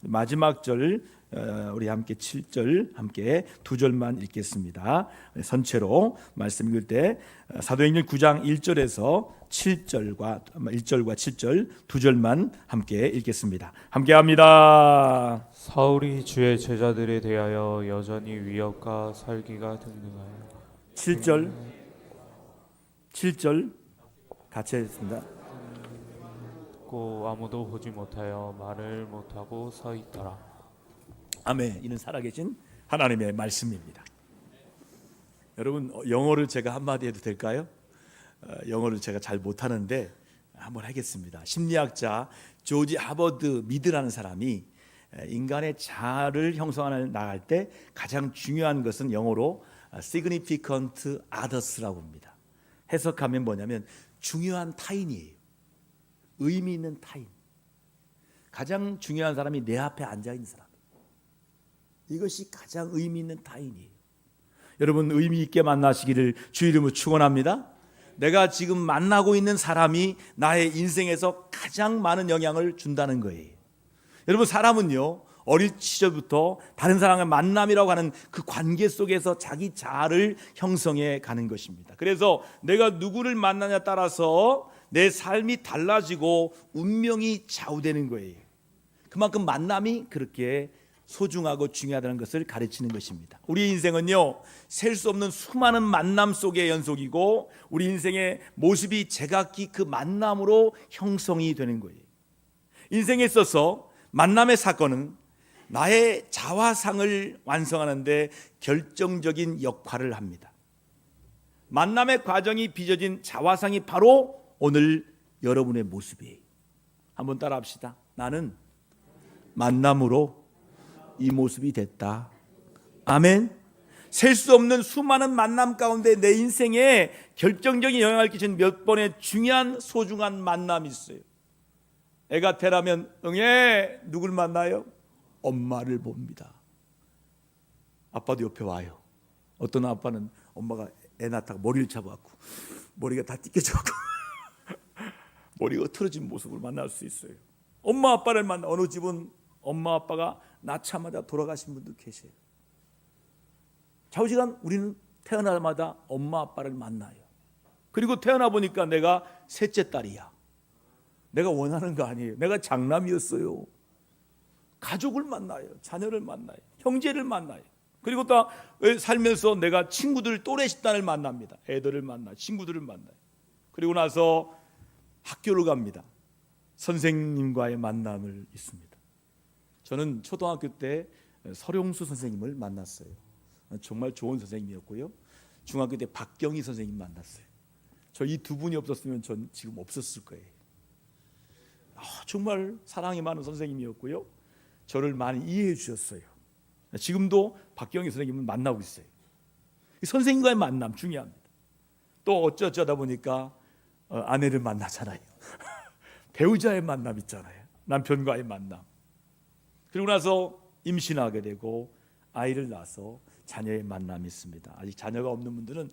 마지막 절 우리 함께 7절 함께 두 절만 읽겠습니다. 선체로 말씀 읽을 때 사도행전 9장 1절에서 7절과 7절 두 절만 함께 읽겠습니다. 함께 합니다. 사울이 주의 제자들에 대하여 여전히 위협과 살기가 등등하여 7절 같이 하겠습니다. 듣고 아무도 보지 못하여 말을 못하고 서 있더라. 아멘. 이는 살아계신 하나님의 말씀입니다. 여러분, 영어를 제가 한마디 해도 될까요? 영어를 제가 잘 못하는데 한번 하겠습니다. 심리학자 조지 하버드 미드라는 사람이 인간의 자아를 형성하는 나갈 때 가장 중요한 것은 영어로 significant others라고 합니다. 해석하면 뭐냐면 중요한 타인이에요. 의미 있는 타인. 가장 중요한 사람이 내 앞에 앉아 있는 사람. 이것이 가장 의미 있는 타인이에요. 여러분, 의미 있게 만나시기를 주 이름으로 축원합니다. 내가 지금 만나고 있는 사람이 나의 인생에서 가장 많은 영향을 준다는 거예요. 여러분, 사람은요 어릴 시절부터 다른 사람의 만남이라고 하는 그 관계 속에서 자기 자아를 형성해 가는 것입니다. 그래서 내가 누구를 만나냐에 따라서 내 삶이 달라지고 운명이 좌우되는 거예요. 그만큼 만남이 그렇게 소중하고 중요하다는 것을 가르치는 것입니다. 우리 인생은요 셀 수 없는 수많은 만남 속의 연속이고 우리 인생의 모습이 제각기 그 만남으로 형성이 되는 거예요. 인생에 있어서 만남의 사건은 나의 자화상을 완성하는 데 결정적인 역할을 합니다. 만남의 과정이 빚어진 자화상이 바로 오늘 여러분의 모습이에요. 한번 따라 합시다. 나는 만남으로 이 모습이 됐다. 아멘. 셀 수 없는 수많은 만남 가운데 내 인생에 결정적인 영향을 끼친 몇 번의 중요한 소중한 만남이 있어요. 애가 태어나면 응애 누굴 만나요? 엄마를 봅니다. 아빠도 옆에 와요. 어떤 아빠는 엄마가 애 낳다가 머리를 잡아갖고 머리가 다 찢겨져갖고 머리가 틀어진 모습을 만날 수 있어요. 엄마 아빠를 만나. 어느 집은 엄마 아빠가 낳자마자 돌아가신 분도 계세요. 좌우지간 우리는 태어나자마자 엄마 아빠를 만나요. 그리고 태어나 보니까 내가 셋째 딸이야. 내가 원하는 거 아니에요. 내가 장남이었어요. 가족을 만나요. 자녀를 만나요. 형제를 만나요. 그리고 또 살면서 내가 친구들 또래 집단을 만납니다. 애들을 만나, 친구들을 만나요. 그리고 나서 학교를 갑니다. 선생님과의 만남을 있습니다. 저는 초등학교 때 설용수 선생님을 만났어요. 정말 좋은 선생님이었고요. 중학교 때 박경희 선생님 만났어요. 저 이 두 분이 없었으면 전 지금 없었을 거예요. 정말 사랑이 많은 선생님이었고요. 저를 많이 이해해 주셨어요. 지금도 박경희 선생님을 만나고 있어요. 선생님과의 만남 중요합니다. 또 어쩌다 보니까 아내를 만나잖아요. 배우자의 만남 있잖아요. 남편과의 만남. 그리고 나서 임신하게 되고 아이를 낳아서 자녀의 만남이 있습니다. 아직 자녀가 없는 분들은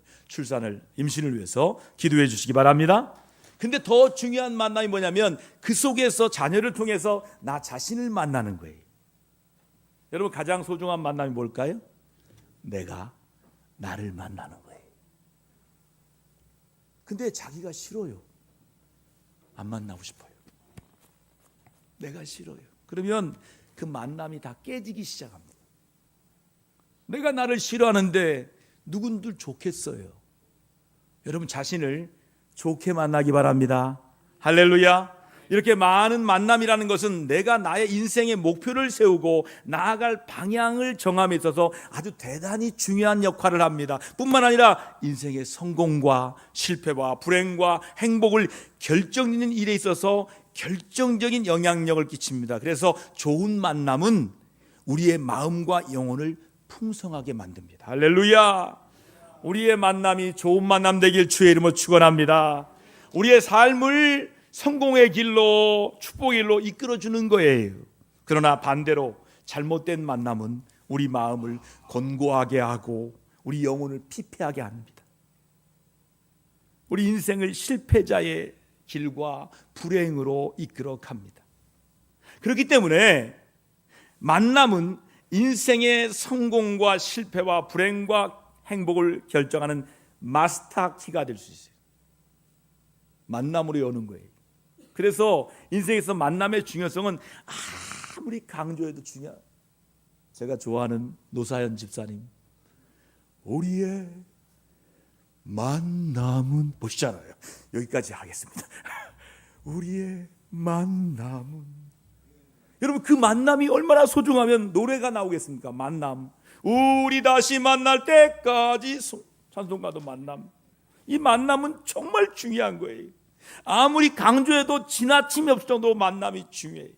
임신을 위해서 기도해 주시기 바랍니다. 근데 더 중요한 만남이 뭐냐면 그 속에서 자녀를 통해서 나 자신을 만나는 거예요. 여러분, 가장 소중한 만남이 뭘까요? 내가 나를 만나는 거예요. 근데 자기가 싫어요. 안 만나고 싶어요. 내가 싫어요. 그러면 그 만남이 다 깨지기 시작합니다. 내가 나를 싫어하는데 누군들 좋겠어요. 여러분, 자신을 좋게 만나기 바랍니다. 할렐루야. 이렇게 많은 만남이라는 것은 내가 나의 인생의 목표를 세우고 나아갈 방향을 정함에 있어서 아주 대단히 중요한 역할을 합니다. 뿐만 아니라 인생의 성공과 실패와 불행과 행복을 결정짓는 일에 있어서 결정적인 영향력을 끼칩니다. 그래서 좋은 만남은 우리의 마음과 영혼을 풍성하게 만듭니다. 할렐루야. 우리의 만남이 좋은 만남 되길 주의 이름으로 축원합니다. 우리의 삶을 성공의 길로, 축복의 길로 이끌어주는 거예요. 그러나 반대로 잘못된 만남은 우리 마음을 곤고하게 하고 우리 영혼을 피폐하게 합니다. 우리 인생을 실패자의 길과 불행으로 이끌어 갑니다. 그렇기 때문에 만남은 인생의 성공과 실패와 불행과 행복을 결정하는 마스터 키가 될 수 있어요. 만남으로 여는 거예요. 그래서 인생에서 만남의 중요성은 아무리 강조해도 중요해요. 제가 좋아하는 노사연 집사님, 우리의 만남은 보시잖아요. 여기까지 하겠습니다. 우리의 만남은, 여러분 그 만남이 얼마나 소중하면 노래가 나오겠습니까? 만남, 우리 다시 만날 때까지, 찬송가도 만남. 이 만남은 정말 중요한 거예요. 아무리 강조해도 지나침이 없을 정도로 만남이 중요해요.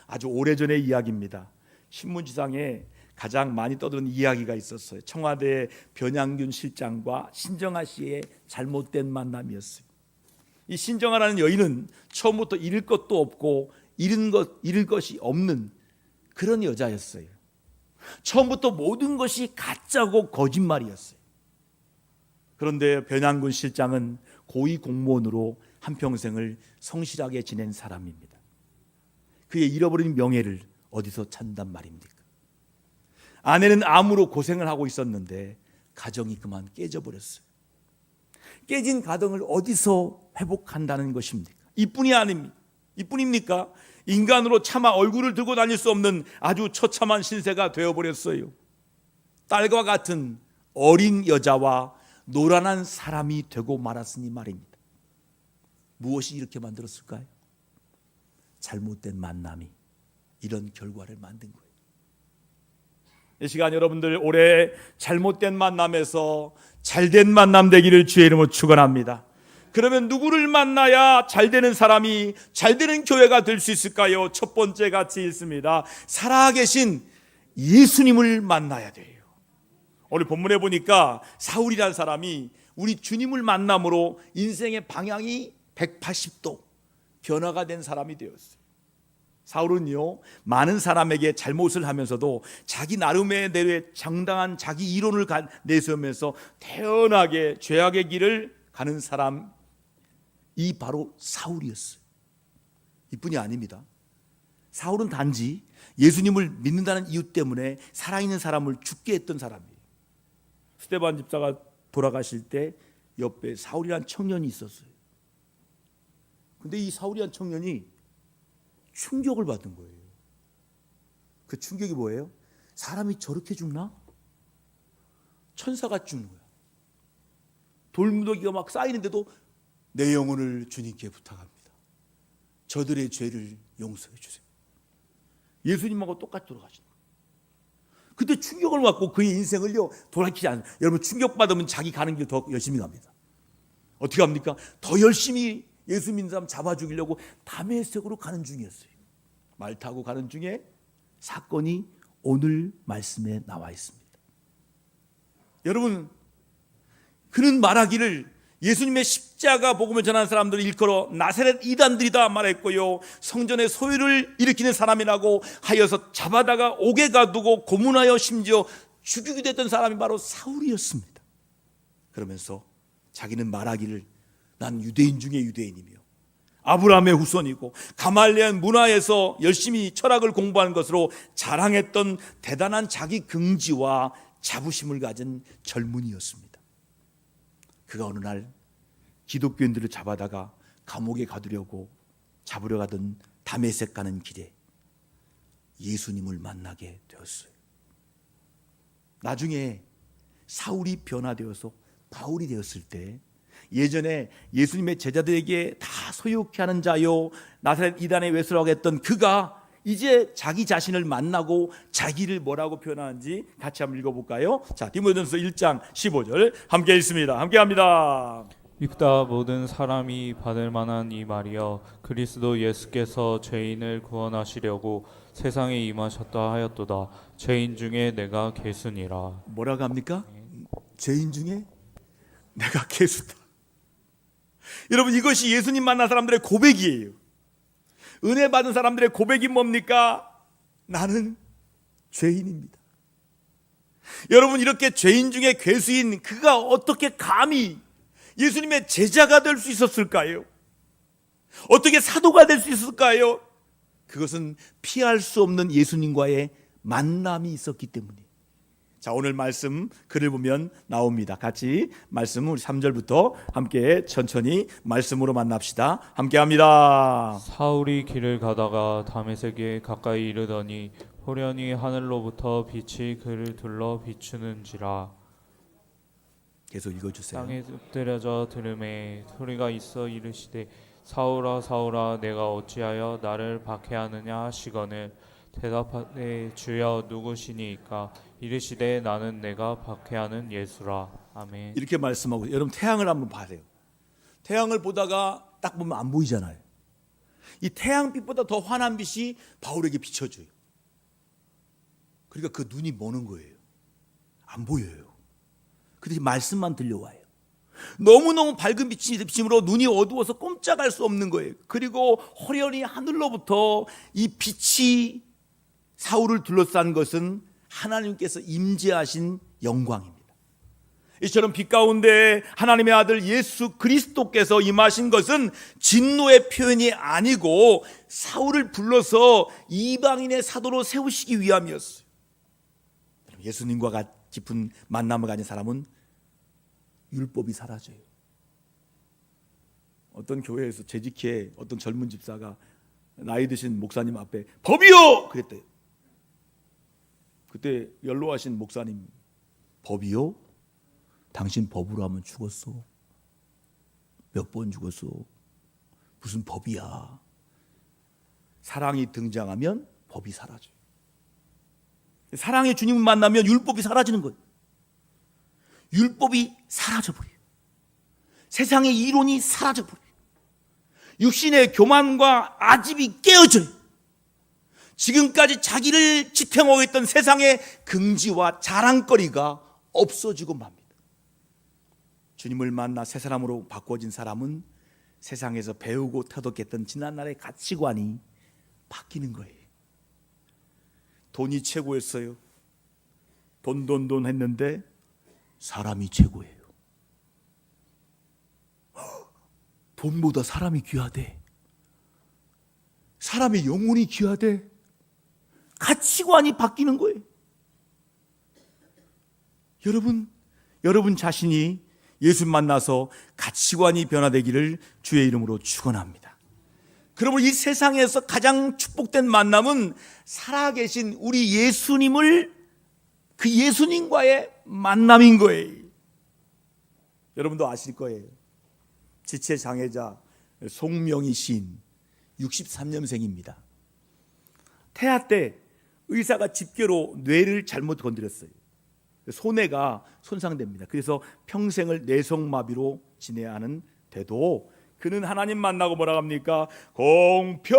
아주 오래전의 이야기입니다. 신문지상에 가장 많이 떠드는 이야기가 있었어요. 청와대 변양균 실장과 신정아 씨의 잘못된 만남이었어요. 이 신정아라는 여인은 처음부터 잃을 것도 없고 잃을 것이 없는 그런 여자였어요. 처음부터 모든 것이 가짜고 거짓말이었어요. 그런데 변양군 실장은 고위 공무원으로 한평생을 성실하게 지낸 사람입니다. 그의 잃어버린 명예를 어디서 찾는단 말입니까? 아내는 암으로 고생을 하고 있었는데 가정이 그만 깨져버렸어요. 깨진 가정을 어디서 회복한다는 것입니까? 이뿐이 아닙니다. 이뿐입니까? 인간으로 차마 얼굴을 들고 다닐 수 없는 아주 처참한 신세가 되어버렸어요. 딸과 같은 어린 여자와 노란한 사람이 되고 말았으니 말입니다. 무엇이 이렇게 만들었을까요? 잘못된 만남이 이런 결과를 만든 거예요. 이 시간 여러분들 올해 잘못된 만남에서 잘된 만남 되기를 주의 이름으로 축원합니다. 그러면 누구를 만나야 잘되는 사람이 잘되는 교회가 될 수 있을까요? 첫 번째 가치 있습니다. 살아계신 예수님을 만나야 돼요. 오늘 본문에 보니까 사울이라는 사람이 우리 주님을 만남으로 인생의 방향이 180도 변화가 된 사람이 되었어요. 사울은요, 많은 사람에게 잘못을 하면서도 자기 나름의 정당한 자기 이론을 내세우면서 태연하게 죄악의 길을 가는 사람이 바로 사울이었어요. 이뿐이 아닙니다. 사울은 단지 예수님을 믿는다는 이유 때문에 살아있는 사람을 죽게 했던 사람이에요. 스데반 집사가 돌아가실 때 옆에 사울이라는 청년이 있었어요. 근데 이 사울이라는 청년이 충격을 받은 거예요. 그 충격이 뭐예요? 사람이 저렇게 죽나? 천사가 죽는 거야. 돌무더기가 막 쌓이는데도 내 영혼을 주님께 부탁합니다. 저들의 죄를 용서해 주세요. 예수님하고 똑같이 돌아가신 거예요. 그때 충격을 받고 그의 인생을요 돌이키지 않아요. 여러분 충격받으면 자기 가는 길 더 열심히 갑니다. 어떻게 합니까? 더 열심히 예수 믿는 사람 잡아 죽이려고 다메섹으로 가는 중이었어요. 말 타고 가는 중에 사건이 오늘 말씀에 나와 있습니다. 여러분, 그는 말하기를 예수님의 십자가 복음을 전하는 사람들을 일컬어 나사렛 이단들이다 말했고요, 성전의 소유를 일으키는 사람이라고 하여서 잡아다가 옥에 가두고 고문하여 심지어 죽이게 됐던 사람이 바로 사울이었습니다. 그러면서 자기는 말하기를 난 유대인 중에 유대인이며 아브라함의 후손이고 가말리엘 문화에서 열심히 철학을 공부한 것으로 자랑했던 대단한 자기 긍지와 자부심을 가진 젊은이였습니다. 그가 어느 날 기독교인들을 잡아다가 감옥에 가두려고 잡으려 가던 다메섹 가는 길에 예수님을 만나게 되었어요. 나중에 사울이 변화되어서 바울이 되었을 때 예전에 예수님의 제자들에게 다 소유케 하는 자요 나사렛 이단의 외수라고 했던 그가 이제 자기 자신을 만나고 자기를 뭐라고 표현하는지 같이 한번 읽어볼까요? 자, 디모데전서 1장 15절 함께 읽습니다. 함께 합니다. 읽다 모든 사람이 받을 만한 이 말이여, 그리스도 예수께서 죄인을 구원하시려고 세상에 임하셨다 하였도다. 죄인 중에 내가 괴순이라. 뭐라고 합니까? 죄인 중에 내가 괴수다. 여러분, 이것이 예수님 만난 사람들의 고백이에요. 은혜 받은 사람들의 고백이 뭡니까? 나는 죄인입니다. 여러분, 이렇게 죄인 중에 괴수인 그가 어떻게 감히 예수님의 제자가 될 수 있었을까요? 어떻게 사도가 될 수 있었을까요? 그것은 피할 수 없는 예수님과의 만남이 있었기 때문이에요. 자, 오늘 말씀 글을 보면 나옵니다. 같이 말씀 우리 3절부터 함께 천천히 말씀으로 만납시다. 함께 합니다. 사울이 길을 가다가 다메섹에 가까이 이르더니 호련히 하늘로부터 빛이 그를 둘러 비추는지라. 계속 읽어주세요. 땅에 엎드려져 들음에 소리가 있어 이르시되 사울아 사울아 내가 어찌하여 나를 박해하느냐 하시거늘 대답하되 주여 누구시니이까 이르시되 나는 내가 박해하는 예수라. 아멘. 이렇게 말씀하고, 여러분 태양을 한번 봐세요. 태양을 보다가 딱 보면 안 보이잖아요. 이 태양빛보다 더 환한 빛이 바울에게 비춰줘요. 그러니까 그 눈이 머는 거예요. 안 보여요. 근데 말씀만 들려와요. 너무너무 밝은 비침으로 눈이 어두워서 꼼짝할 수 없는 거예요. 그리고 호련히 하늘로부터 이 빛이 사울을 둘러싼 것은 하나님께서 임재하신 영광입니다. 이처럼 빛 가운데 하나님의 아들 예수 그리스도께서 임하신 것은 진노의 표현이 아니고 사울을 불러서 이방인의 사도로 세우시기 위함이었어요. 예수님과 깊은 만남을 가진 사람은 율법이 사라져요. 어떤 교회에서 재직해 어떤 젊은 집사가 나이 드신 목사님 앞에 법이요! 그랬대요. 그때 연로하신 목사님, 법이요? 당신 법으로 하면 죽었어. 몇 번 죽었어. 무슨 법이야. 사랑이 등장하면 법이 사라져요. 사랑의 주님을 만나면 율법이 사라지는 거예요. 율법이 사라져버려요. 세상의 이론이 사라져버려요. 육신의 교만과 아집이 깨어져요. 지금까지 자기를 지탱하고 있던 세상의 긍지와 자랑거리가 없어지고 맙니다. 주님을 만나 새 사람으로 바꿔진 사람은 세상에서 배우고 터득했던 지난날의 가치관이 바뀌는 거예요. 돈이 최고였어요. 돈 했는데 사람이 최고예요. 돈보다 사람이 귀하대. 사람의 영혼이 귀하대. 가치관이 바뀌는 거예요. 여러분 자신이 예수 만나서 가치관이 변화되기를 주의 이름으로 축원합니다. 그러므로 이 세상에서 가장 축복된 만남은 살아계신 우리 예수님을, 그 예수님과의 만남인 거예요. 여러분도 아실 거예요. 지체장애자 송명희 시인 63년생입니다. 태아 때 의사가 집게로 뇌를 잘못 건드렸어요. 손해가 손상됩니다. 그래서 평생을 뇌성마비로 지내야 하는 데도 그는 하나님 만나고 뭐라 합니까? 공평하신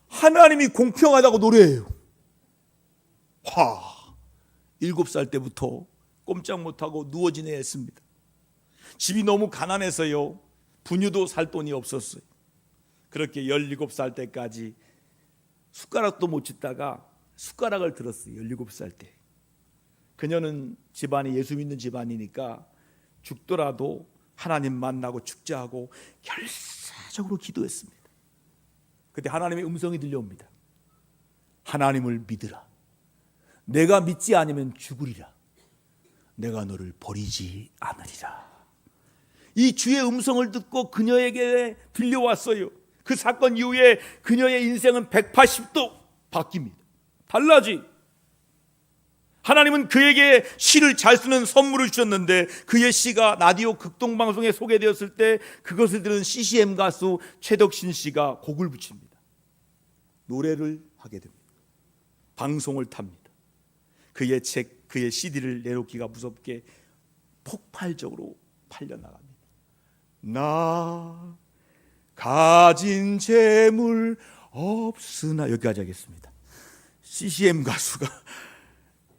하나님이 공평하다고 노래해요. 7살 때부터 꼼짝 못하고 누워 지내야 했습니다. 집이 너무 가난해서요, 분유도 살 돈이 없었어요. 그렇게 17살 때까지 숟가락도 못 짚다가 숟가락을 들었어요. 17살 때. 그녀는 집안이 예수 믿는 집안이니까 죽더라도 하나님 만나고 축제하고 결사적으로 기도했습니다. 그때 하나님의 음성이 들려옵니다. 하나님을 믿으라. 내가 믿지 않으면 죽으리라. 내가 너를 버리지 않으리라. 이 주의 음성을 듣고 그녀에게 들려왔어요. 그 사건 이후에 그녀의 인생은 180도 바뀝니다. 달라지. 하나님은 그에게 시를 잘 쓰는 선물을 주셨는데 그의 시가 라디오 극동방송에 소개되었을 때 그것을 들은 CCM 가수 최덕신 씨가 곡을 붙입니다. 노래를 하게 됩니다. 방송을 탑니다. 그의 책, 그의 CD를 내놓기가 무섭게 폭발적으로 팔려나갑니다. 나 가진 재물 없으나, 여기까지 하겠습니다. CCM 가수가.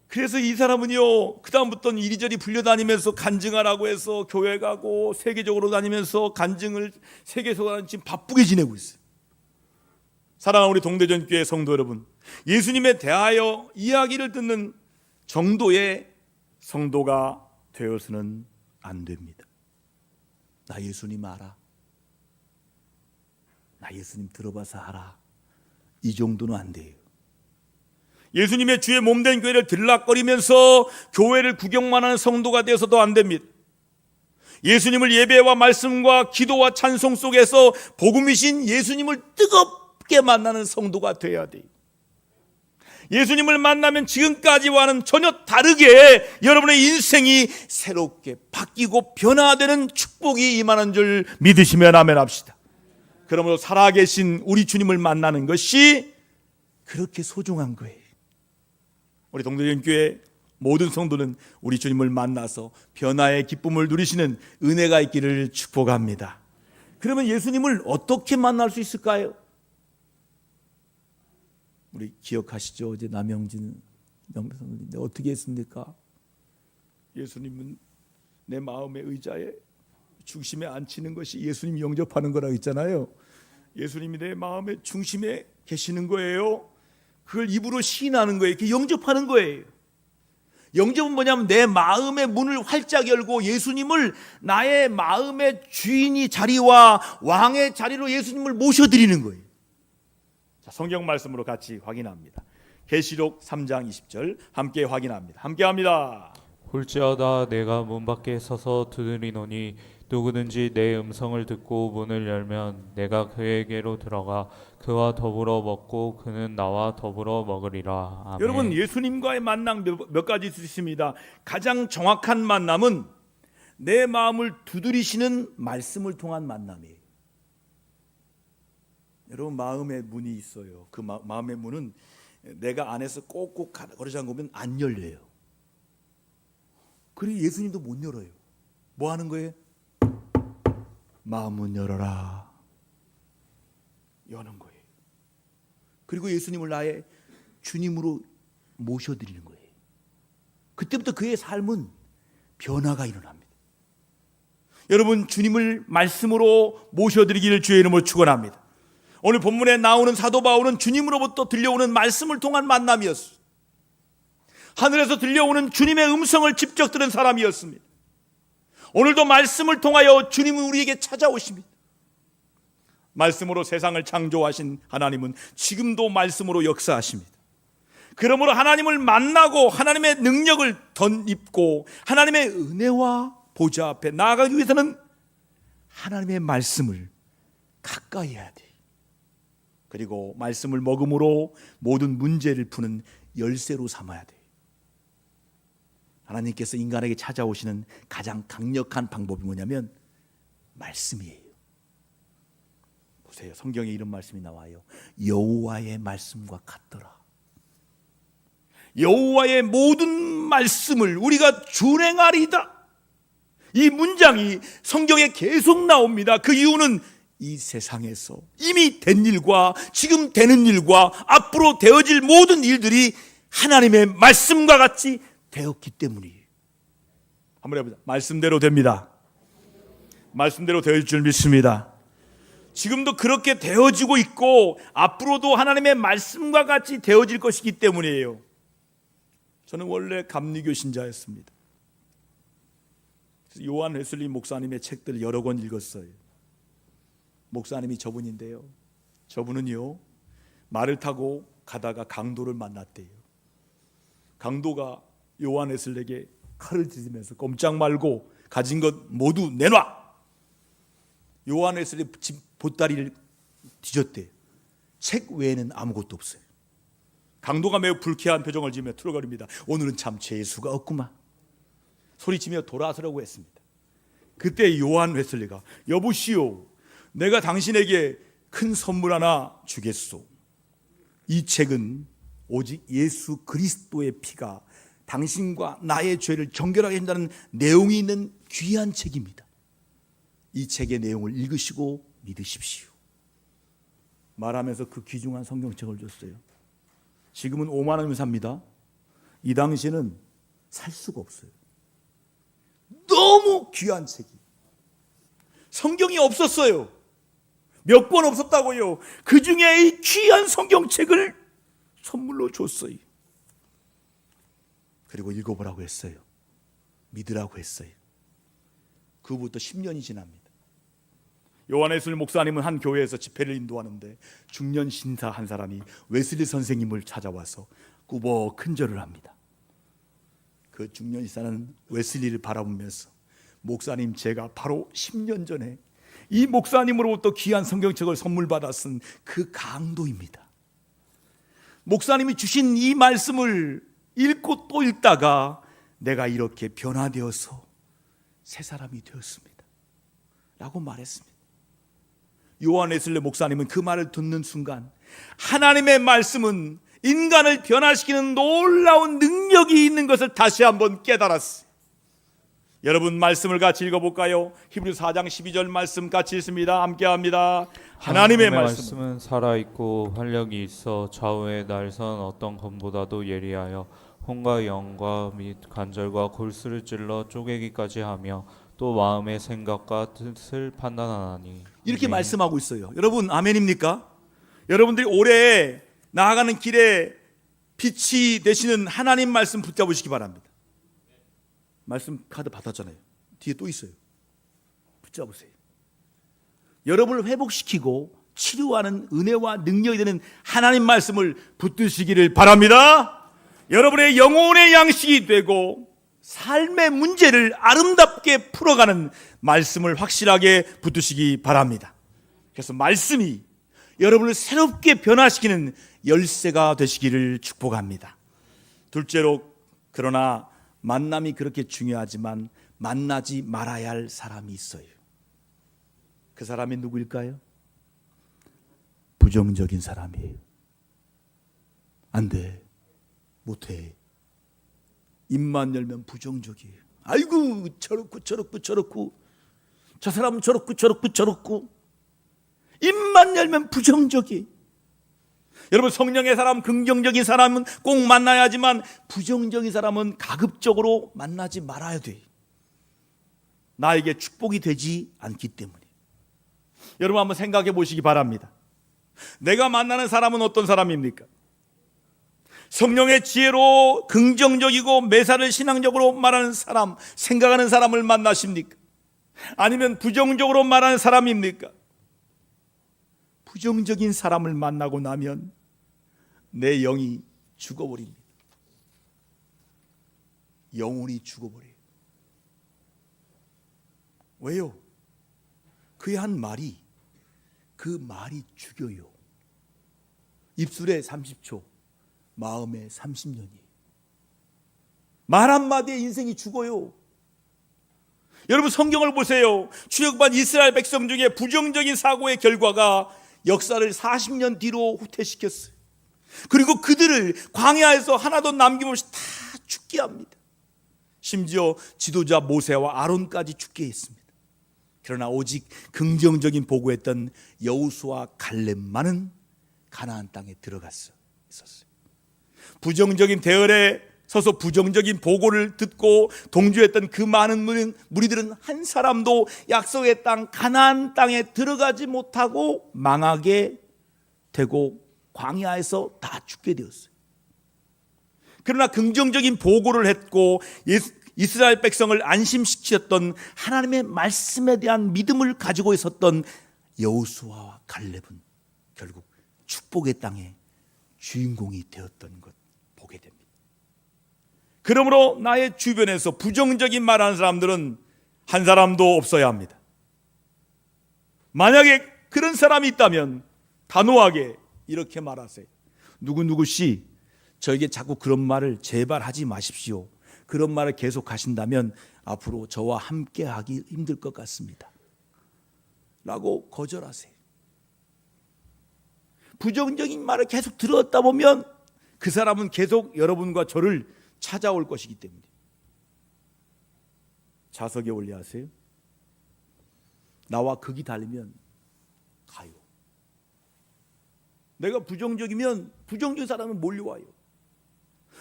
그래서 이 사람은요, 그 다음부터는 이리저리 불려다니면서 간증하라고 해서 교회 가고 세계적으로 다니면서 간증을 세계적으로 지금 바쁘게 지내고 있어요. 사랑하는 우리 동대전교회 성도 여러분, 예수님에 대하여 이야기를 듣는 정도의 성도가 되어서는 안 됩니다. 나 예수님 알아. 나 예수님 들어봐서 알아. 이 정도는 안 돼요. 예수님의 주의 몸된 교회를 들락거리면서 교회를 구경만 하는 성도가 되어서도 안 됩니다. 예수님을 예배와 말씀과 기도와 찬송 속에서 복음이신 예수님을 뜨겁게 만나는 성도가 되어야 돼요. 예수님을 만나면 지금까지와는 전혀 다르게 여러분의 인생이 새롭게 바뀌고 변화되는 축복이 임하는 줄 믿으시면 아멘 합시다. 그러므로 살아계신 우리 주님을 만나는 것이 그렇게 소중한 거예요. 우리 동대전교회 모든 성도는 우리 주님을 만나서 변화의 기쁨을 누리시는 은혜가 있기를 축복합니다. 그러면 예수님을 어떻게 만날 수 있을까요? 우리 기억하시죠? 어제 남영진 명성인데 어떻게 했습니까? 예수님은 내 마음의 의자에 중심에 앉히는 것이 예수님 영접하는 거라고 했잖아요. 예수님이 내 마음의 중심에 계시는 거예요. 그걸 입으로 시인하는 거예요. 이렇게 영접하는 거예요. 영접은 뭐냐면 내 마음의 문을 활짝 열고 예수님을 나의 마음의 주인이 자리와 왕의 자리로 예수님을 모셔드리는 거예요. 자, 성경 말씀으로 같이 확인합니다. 계시록 3장 20절 함께 확인합니다. 함께 합니다. 홀지어다 내가 문 밖에 서서 두드리노니 누구든지 내 음성을 듣고 문을 열면 내가 그에게로 들어가 그와 더불어 먹고 그는 나와 더불어 먹으리라. 아멘. 여러분, 예수님과의 만남 몇 가지 있습니다. 가장 정확한 만남은 내 마음을 두드리시는 말씀을 통한 만남이에요. 여러분, 마음의 문이 있어요. 그 마음의 문은 내가 안에서 꼭꼭 걸어잠그면 안 열려요. 그리고 예수님도 못 열어요. 뭐 하는 거예요? 마음은 열어라. 여는 거예요. 그리고 예수님을 나의 주님으로 모셔드리는 거예요. 그때부터 그의 삶은 변화가 일어납니다. 여러분, 주님을 말씀으로 모셔드리기를 주의 이름으로 축원합니다. 오늘 본문에 나오는 사도 바울은 주님으로부터 들려오는 말씀을 통한 만남이었어요. 하늘에서 들려오는 주님의 음성을 직접 들은 사람이었습니다. 오늘도 말씀을 통하여 주님은 우리에게 찾아오십니다. 말씀으로 세상을 창조하신 하나님은 지금도 말씀으로 역사하십니다. 그러므로 하나님을 만나고 하나님의 능력을 덧입고 하나님의 은혜와 보좌 앞에 나아가기 위해서는 하나님의 말씀을 가까이 해야 돼요. 그리고 말씀을 먹음으로 모든 문제를 푸는 열쇠로 삼아야 돼요. 하나님께서 인간에게 찾아오시는 가장 강력한 방법이 뭐냐면 말씀이에요. 보세요. 성경에 이런 말씀이 나와요. 여호와의 말씀과 같더라. 여호와의 모든 말씀을 우리가 준행하리이다. 이 문장이 성경에 계속 나옵니다. 그 이유는 이 세상에서 이미 된 일과 지금 되는 일과 앞으로 되어질 모든 일들이 하나님의 말씀과 같이 되었기 때문이에요. 한번 해보자. 말씀대로 됩니다. 말씀대로 되어질 줄 믿습니다. 지금도 그렇게 되어지고 있고 앞으로도 하나님의 말씀과 같이 되어질 것이기 때문이에요. 저는 원래 감리교 신자였습니다. 요한 웨슬리 목사님의 책들 여러 권 읽었어요. 목사님이 저분인데요. 저분은요, 말을 타고 가다가 강도를 만났대요. 강도가 요한 웨슬리에게 칼을 들이면서 꼼짝 말고 가진 것 모두 내놔. 요한 웨슬리 집 보따리를 뒤졌대. 책 외에는 아무것도 없어요. 강도가 매우 불쾌한 표정을 지으며 투덜거립니다. 오늘은 참 재수가 없구만. 소리치며 돌아서려고 했습니다. 그때 요한 웨슬리가 여보시오, 내가 당신에게 큰 선물 하나 주겠소. 이 책은 오직 예수 그리스도의 피가 당신과 나의 죄를 정결하게 한다는 내용이 있는 귀한 책입니다. 이 책의 내용을 읽으시고 믿으십시오. 말하면서 그 귀중한 성경책을 줬어요. 지금은 5만 원이면 삽니다. 이 당시에는 살 수가 없어요. 너무 귀한 책이. 성경이 없었어요. 몇 권 없었다고요. 그 중에 이 귀한 성경책을 선물로 줬어요. 그리고 읽어보라고 했어요. 믿으라고 했어요. 그부터 10년이 지납니다. 요한웨슬리 목사님은 한 교회에서 집회를 인도하는데 중년 신사 한 사람이 웨슬리 선생님을 찾아와서 꾸벅 큰절을 합니다. 그 중년 신사는 웨슬리를 바라보면서 목사님, 제가 바로 10년 전에 이 목사님으로부터 귀한 성경책을 선물 받아 쓴 그 강도입니다. 목사님이 주신 이 말씀을 읽고 또 읽다가 내가 이렇게 변화되어서 새 사람이 되었습니다 라고 말했습니다. 요한 웨슬리 목사님은 그 말을 듣는 순간 하나님의 말씀은 인간을 변화시키는 놀라운 능력이 있는 것을 다시 한번 깨달았어요. 여러분, 말씀을 같이 읽어볼까요? 히브리서 4장 12절 말씀 같이 읽습니다. 함께합니다. 하나님의 말씀은 살아있고 활력이 있어 좌우의 날선 어떤 검보다도 예리하여 혼과 영과 및 관절과 골수를 찔러 쪼개기까지 하며 또 마음의 생각과 뜻을 판단하나니. 이렇게 말씀하고 있어요. 여러분, 아멘입니까? 여러분들이 올해 나아가는 길에 빛이 되시는 하나님 말씀 붙잡으시기 바랍니다. 말씀 카드 받았잖아요. 뒤에 또 있어요. 붙잡으세요. 여러분을 회복시키고 치료하는 은혜와 능력이 되는 하나님 말씀을 붙드시기를 바랍니다. 여러분의 영혼의 양식이 되고 삶의 문제를 아름답게 풀어가는 말씀을 확실하게 붙드시기 바랍니다. 그래서 말씀이 여러분을 새롭게 변화시키는 열쇠가 되시기를 축복합니다. 둘째로, 그러나 만남이 그렇게 중요하지만 만나지 말아야 할 사람이 있어요. 그 사람이 누구일까요? 부정적인 사람이에요. 안 돼, 못해. 입만 열면 부정적이에요. 아이고, 저렇고 저 사람은 저렇고 입만 열면 부정적이에요. 여러분, 성령의 사람, 긍정적인 사람은 꼭 만나야 하지만 부정적인 사람은 가급적으로 만나지 말아야 돼. 나에게 축복이 되지 않기 때문에. 여러분, 한번 생각해 보시기 바랍니다. 내가 만나는 사람은 어떤 사람입니까? 성령의 지혜로 긍정적이고 매사를 신앙적으로 말하는 사람, 생각하는 사람을 만나십니까? 아니면 부정적으로 말하는 사람입니까? 부정적인 사람을 만나고 나면 내 영이 죽어버립니다. 영혼이 죽어버려요. 왜요? 그의 한 말이, 그 말이 죽여요. 입술에 30초, 마음에 30년이에요. 말 한마디에 인생이 죽어요. 여러분, 성경을 보세요. 출애굽한 이스라엘 백성 중에 부정적인 사고의 결과가 역사를 40년 뒤로 후퇴시켰어요. 그리고 그들을 광야에서 하나도 남김없이 다 죽게 합니다. 심지어 지도자 모세와 아론까지 죽게 했습니다. 그러나 오직 긍정적인 보고했던 여호수아 갈렙만은 가나안 땅에 들어갔어 있었어요. 부정적인 대열에 서서 부정적인 보고를 듣고 동조했던 그 많은 무리들은 한 사람도 약속의 땅 가나안 땅에 들어가지 못하고 망하게 되고 광야에서 다 죽게 되었어요. 그러나 긍정적인 보고를 했고 이스라엘 백성을 안심시켰던 하나님의 말씀에 대한 믿음을 가지고 있었던 여호수아와 갈렙은 결국 축복의 땅의 주인공이 되었던 것 보게 됩니다. 그러므로 나의 주변에서 부정적인 말하는 사람들은 한 사람도 없어야 합니다. 만약에 그런 사람이 있다면 단호하게 이렇게 말하세요. 누구누구씨, 저에게 자꾸 그런 말을 제발 하지 마십시오. 그런 말을 계속 하신다면 앞으로 저와 함께 하기 힘들 것 같습니다 라고 거절하세요. 부정적인 말을 계속 들었다 보면 그 사람은 계속 여러분과 저를 찾아올 것이기 때문에. 자석에 올려하세요. 나와 극이 다르면 가요. 내가 부정적이면 부정적인 사람은 몰려와요.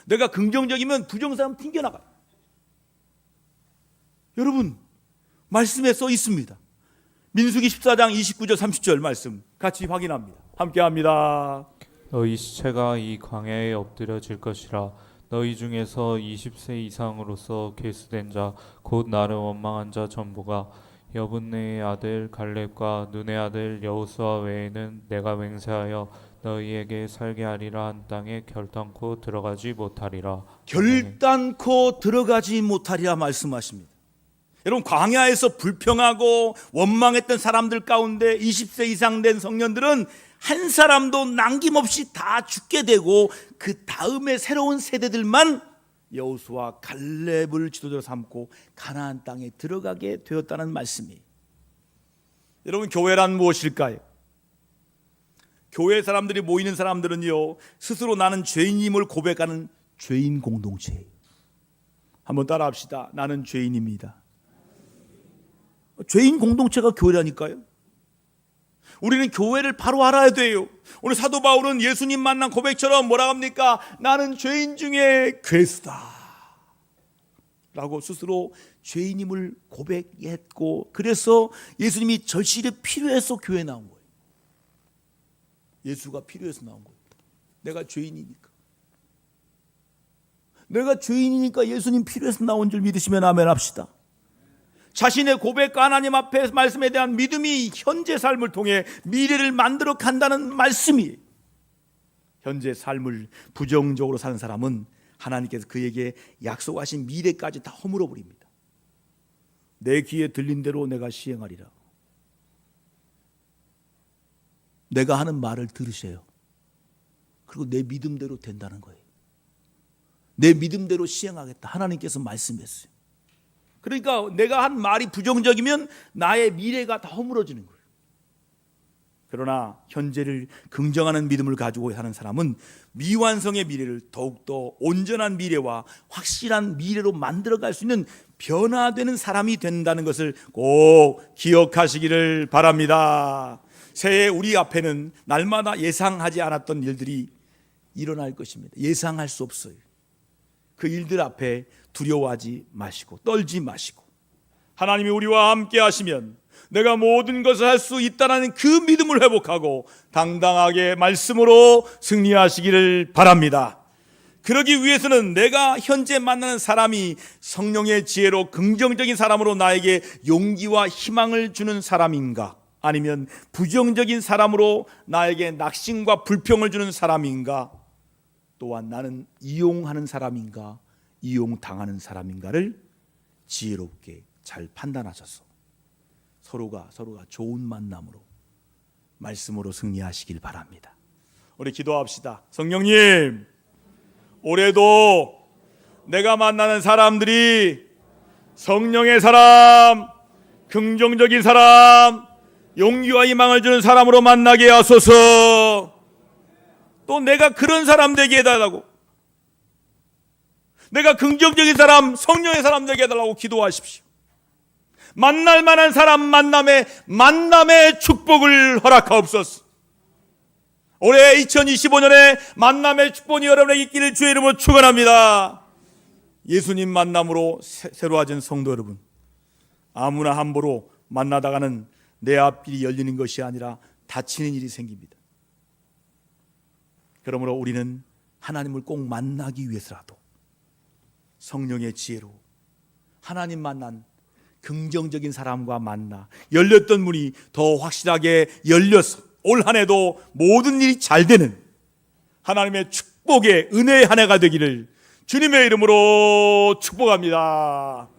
내가 긍정적이면 부정적인 사람은 튕겨나가요. 여러분, 말씀에 써 있습니다. 민수기 14장 29절 30절 말씀 같이 확인합니다. 함께합니다. 너희 시체가 이 광야에 엎드려질 것이라. 너희 중에서 20세 이상으로서 계수된 자 곧 나를 원망한 자 전부가 여분네의 아들 갈렙과 눈의 아들 여호수아 외에는 내가 맹세하여 너희에게 살게 하리라 한 땅에 결단코 들어가지 못하리라. 결단코 들어가지 못하리라 말씀하십니다. 여러분, 광야에서 불평하고 원망했던 사람들 가운데 20세 이상 된 청년들은 한 사람도 남김없이 다 죽게 되고, 그 다음에 새로운 세대들만 여호수아 갈렙을 지도자로 삼고 가나안 땅에 들어가게 되었다는 말씀이에요. 여러분, 교회란 무엇일까요? 교회 사람들이 모이는 사람들은요, 스스로 나는 죄인임을 고백하는 죄인 공동체예요. 한번 따라합시다. 나는 죄인입니다. 죄인 공동체가 교회라니까요. 우리는 교회를 바로 알아야 돼요. 오늘 사도 바울은 예수님 만난 고백처럼 뭐라 합니까? 나는 죄인 중에 괴수다 라고 스스로 죄인임을 고백했고, 그래서 예수님이 절실히 필요해서 교회에 나온 거예요. 예수가 필요해서 나온 거예요. 내가 죄인이니까. 내가 죄인이니까 예수님 필요해서 나온 줄 믿으시면 아멘 합시다. 자신의 고백과 하나님 앞에 말씀에 대한 믿음이 현재 삶을 통해 미래를 만들어 간다는 말씀이에요. 현재 삶을 부정적으로 사는 사람은 하나님께서 그에게 약속하신 미래까지 다 허물어 버립니다. 내 귀에 들린 대로 내가 시행하리라. 내가 하는 말을 들으세요. 그리고 내 믿음대로 된다는 거예요. 내 믿음대로 시행하겠다. 하나님께서 말씀했어요. 그러니까 내가 한 말이 부정적이면 나의 미래가 다 허물어지는 거예요. 그러나 현재를 긍정하는 믿음을 가지고 사는 사람은 미완성의 미래를 더욱더 온전한 미래와 확실한 미래로 만들어갈 수 있는 변화되는 사람이 된다는 것을 꼭 기억하시기를 바랍니다. 새해 우리 앞에는 날마다 예상하지 않았던 일들이 일어날 것입니다. 예상할 수 없어요. 그 일들 앞에 두려워하지 마시고 떨지 마시고, 하나님이 우리와 함께 하시면 내가 모든 것을 할 수 있다는 그 믿음을 회복하고 당당하게 말씀으로 승리하시기를 바랍니다. 그러기 위해서는 내가 현재 만나는 사람이 성령의 지혜로 긍정적인 사람으로 나에게 용기와 희망을 주는 사람인가, 아니면 부정적인 사람으로 나에게 낙심과 불평을 주는 사람인가, 또한 나는 이용하는 사람인가 이용당하는 사람인가를 지혜롭게 잘 판단하셔서 서로가 좋은 만남으로 말씀으로 승리하시길 바랍니다. 우리 기도합시다. 성령님, 올해도 내가 만나는 사람들이 성령의 사람, 긍정적인 사람, 용기와 희망을 주는 사람으로 만나게 하소서. 또 내가 그런 사람 되게 해달라고, 내가 긍정적인 사람, 성령의 사람 되게 해달라고 기도하십시오. 만날 만한 사람 만남의 축복을 허락하옵소서. 올해 2025년에 만남의 축복이 여러분에게 있기를 주의 이름으로 축원합니다. 예수님 만남으로 새로워진 성도 여러분, 아무나 함부로 만나다가는 내 앞길이 열리는 것이 아니라 닫히는 일이 생깁니다. 그러므로 우리는 하나님을 꼭 만나기 위해서라도 성령의 지혜로 하나님 만난 긍정적인 사람과 만나 열렸던 문이 더 확실하게 열려서 올 한 해도 모든 일이 잘 되는 하나님의 축복의 은혜의 한 해가 되기를 주님의 이름으로 축복합니다.